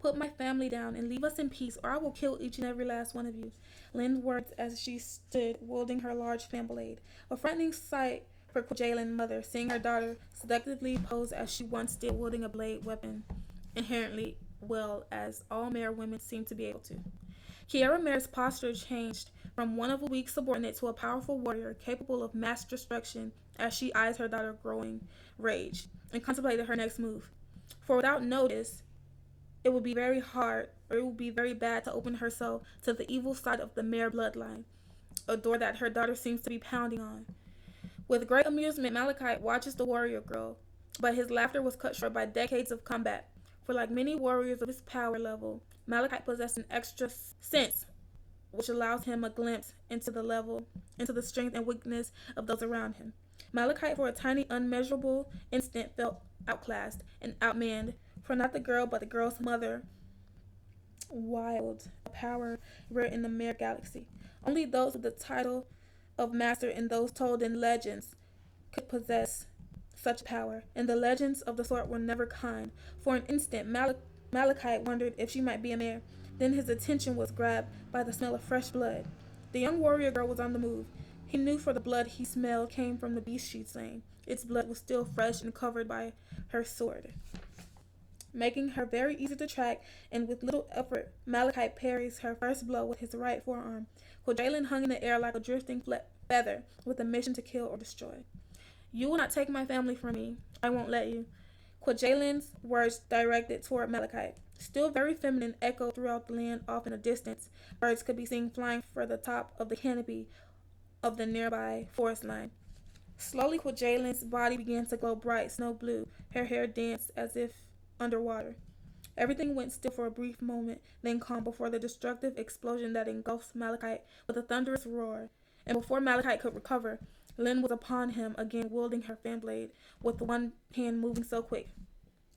Put my family down and leave us in peace, or I will kill each and every last one of you. Lynn's words as she stood wielding her large fan blade. A frightening sight for Kwajalynn mother, seeing her daughter seductively pose as she once did, wielding a blade weapon inherently well as all Mare women seem to be able to. Kiara Mare's posture changed from one of a weak subordinate to a powerful warrior capable of mass destruction as she eyes her daughter growing rage and contemplated her next move. For without notice, it would be very hard, or it would be very bad to open herself to the evil side of the Mare bloodline, a door that her daughter seems to be pounding on. With great amusement, Malikite watches the warrior grow, but his laughter was cut short by decades of combat. For like many warriors of his power level, Malikite possessed an extra sense which allows him a glimpse into the strength and weakness of those around him. Malikite, for a tiny, unmeasurable instant, felt outclassed and outmanned, for not the girl, but the girl's mother, wield a power rare in the Mare Galaxy. Only those with the title of master and those told in legends could possess such power, and the legends of the sort were never kind. For an instant, Malikite wondered if she might be a mare. Then his attention was grabbed by the smell of fresh blood. The young warrior girl was on the move. He knew, for the blood he smelled came from the beast she'd slain. Its blood was still fresh and covered by her sword, making her very easy to track, and with little effort, Malikite parries her first blow with his right forearm. Kwajalynn hung in the air like a drifting feather with a mission to kill or destroy. You will not take my family from me. I won't let you. Kwajalynn's words directed toward Malikite, still very feminine, echoed throughout the land off in the distance. Birds could be seen flying for the top of the canopy of the nearby forest line. Slowly, Kwajalynn's body began to glow bright snow blue. Her hair danced as if underwater. Everything went still for a brief moment, then calm before the destructive explosion that engulfed Malikite with a thunderous roar. And before Malikite could recover, Lynn was upon him again, wielding her fan blade, with one hand moving so quick.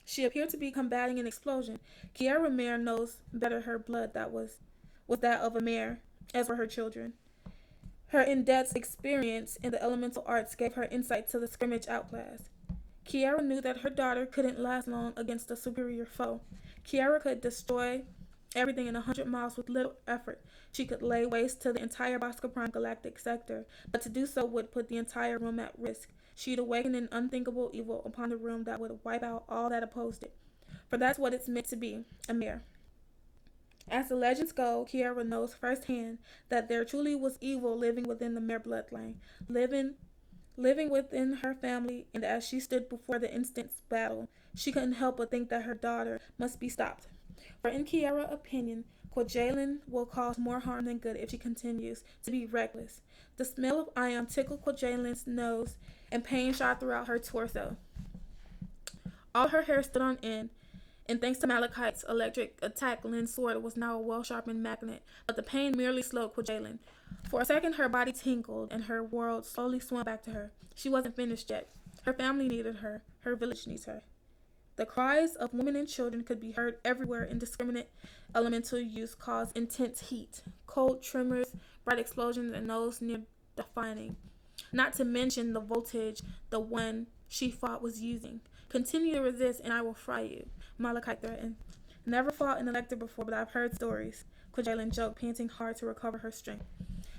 She appeared to be combating an explosion. Kiara Mare knows better her blood that was that of a mare, as were her children. Her in-depth experience in the elemental arts gave her insight to the scrimmage outclass. Kiara knew that her daughter couldn't last long against a superior foe. Kiara could destroy everything in 100 miles with little effort. She could lay waste to the entire Bosco Prime galactic sector, but to do so would put the entire realm at risk. She'd awaken an unthinkable evil upon the realm that would wipe out all that opposed it. For that's what it's meant to be, a mare. As the legends go, Kiara knows firsthand that there truly was evil living within the Mare bloodline, living within her family, and as she stood before the instant's battle, she couldn't help but think that her daughter must be stopped. For in Kiara's opinion, Kwajalynn will cause more harm than good if she continues to be reckless. The smell of iron tickled Kwajalynn's nose, and pain shot throughout her torso. All her hair stood on end, and thanks to Malikite's electric attack, Lynn's sword was now a well-sharpened magnet, but the pain merely slowed Kwajalynn. For a second, her body tingled, and her world slowly swam back to her. She wasn't finished yet. Her family needed her. Her village needs her. The cries of women and children could be heard everywhere. Indiscriminate elemental use caused intense heat, cold tremors, bright explosions, and those near deafening. Not to mention the voltage the one she fought was using. Continue to resist and I will fry you, Malikite threatened. Never fought an elector before, but I've heard stories, Kwajalynn joked, panting hard to recover her strength.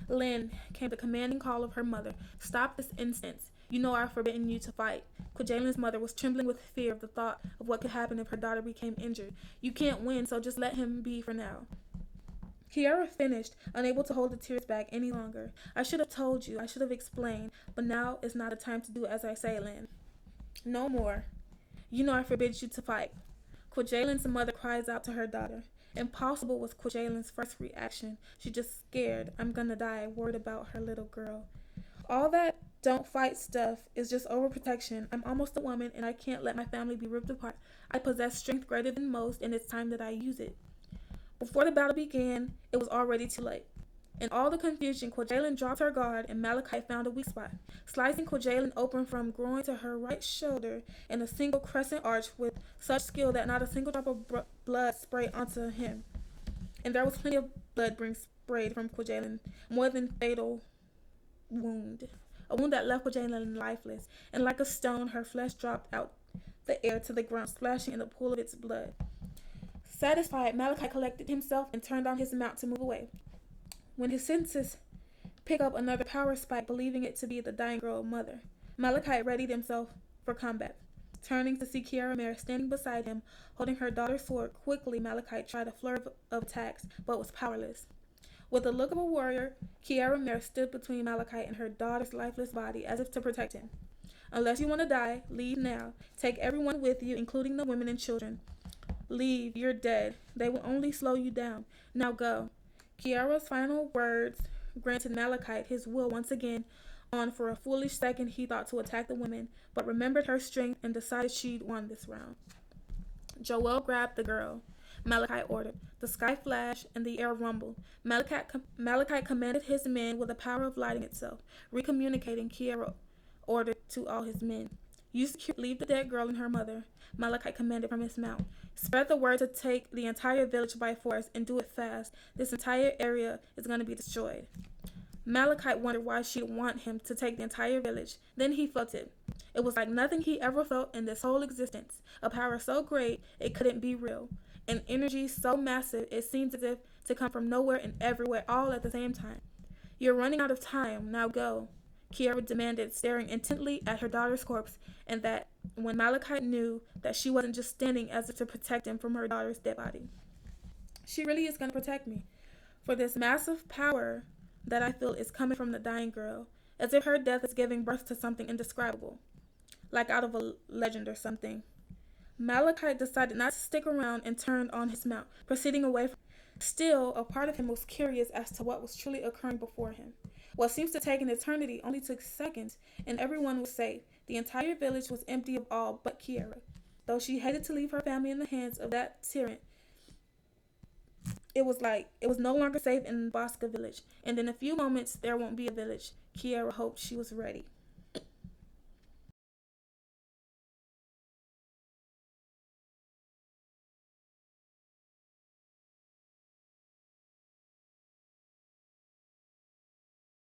Lynn, came the commanding call of her mother. Stop this instant. You know I've forbidden you to fight. Kwajalynn's mother was trembling with fear of the thought of what could happen if her daughter became injured. You can't win, so just let him be for now. Kiara finished, unable to hold the tears back any longer. I should have told you, I should have explained, but now is not a time to do as I say, Lynn. No more. You know I forbid you to fight. Kwajalynn's mother cries out to her daughter. Impossible was Kwajalynn's first reaction. She just scared. I'm gonna die, worried about her little girl. All that don't fight stuff is just overprotection. I'm almost a woman and I can't let my family be ripped apart. I possess strength greater than most and it's time that I use it. Before the battle began, it was already too late. In all the confusion, Kwajalynn dropped her guard and Malikite found a weak spot, slicing Kwajalynn open from groin to her right shoulder in a single crescent arch with such skill that not a single drop of blood sprayed onto him. And there was plenty of blood being sprayed from Kwajalynn, more than fatal wound. A wound that left Kwajalynn lifeless, and like a stone, her flesh dropped out the air to the ground, splashing in the pool of its blood. Satisfied, Malachite collected himself and turned on his mount to move away. When his senses picked up another power spike, believing it to be the dying girl mother, Malachite readied himself for combat. Turning to see Kiara Mare standing beside him, holding her daughter's sword, quickly Malachite tried a flurry of attacks, but was powerless. With the look of a warrior, Kiara Mare stood between Malachite and her daughter's lifeless body, as if to protect him. Unless you want to die, leave now. Take everyone with you, including the women and children. Leave, you're dead. They will only slow you down. Now go. Kiara's final words granted Malachite his will once again. On for a foolish second, he thought to attack the women, but remembered her strength and decided she'd won this round. Joheal grabbed the girl. Malachite ordered. The sky flashed and the air rumbled. Malachite commanded his men with the power of lighting itself. Recommunicating, Kiara ordered to all his men. You leave the dead girl and her mother, Malachite commanded from his mount. Spread the word to take the entire village by force and do it fast. This entire area is going to be destroyed. Malachite wondered why she'd want him to take the entire village. Then he felt it. It was like nothing he ever felt in this whole existence. A power so great it couldn't be real. An energy so massive it seemed as if to come from nowhere and everywhere all at the same time. You're running out of time. Now go, Kiara demanded, staring intently at her daughter's corpse, and that when Malachite knew that she wasn't just standing as if to protect him from her daughter's dead body. She really is going to protect me. For this massive power that I feel is coming from the dying girl, as if her death is giving birth to something indescribable, like out of a legend or something. Malachite decided not to stick around and turned on his mount, proceeding away from. Still, a part of him was curious as to what was truly occurring before him. What seems to take an eternity only took seconds, and everyone was safe. The entire village was empty of all but Kiara. Though she hated to leave her family in the hands of that tyrant, it was no longer safe in Bosca village, and in a few moments there won't be a village. Kiara hoped she was ready.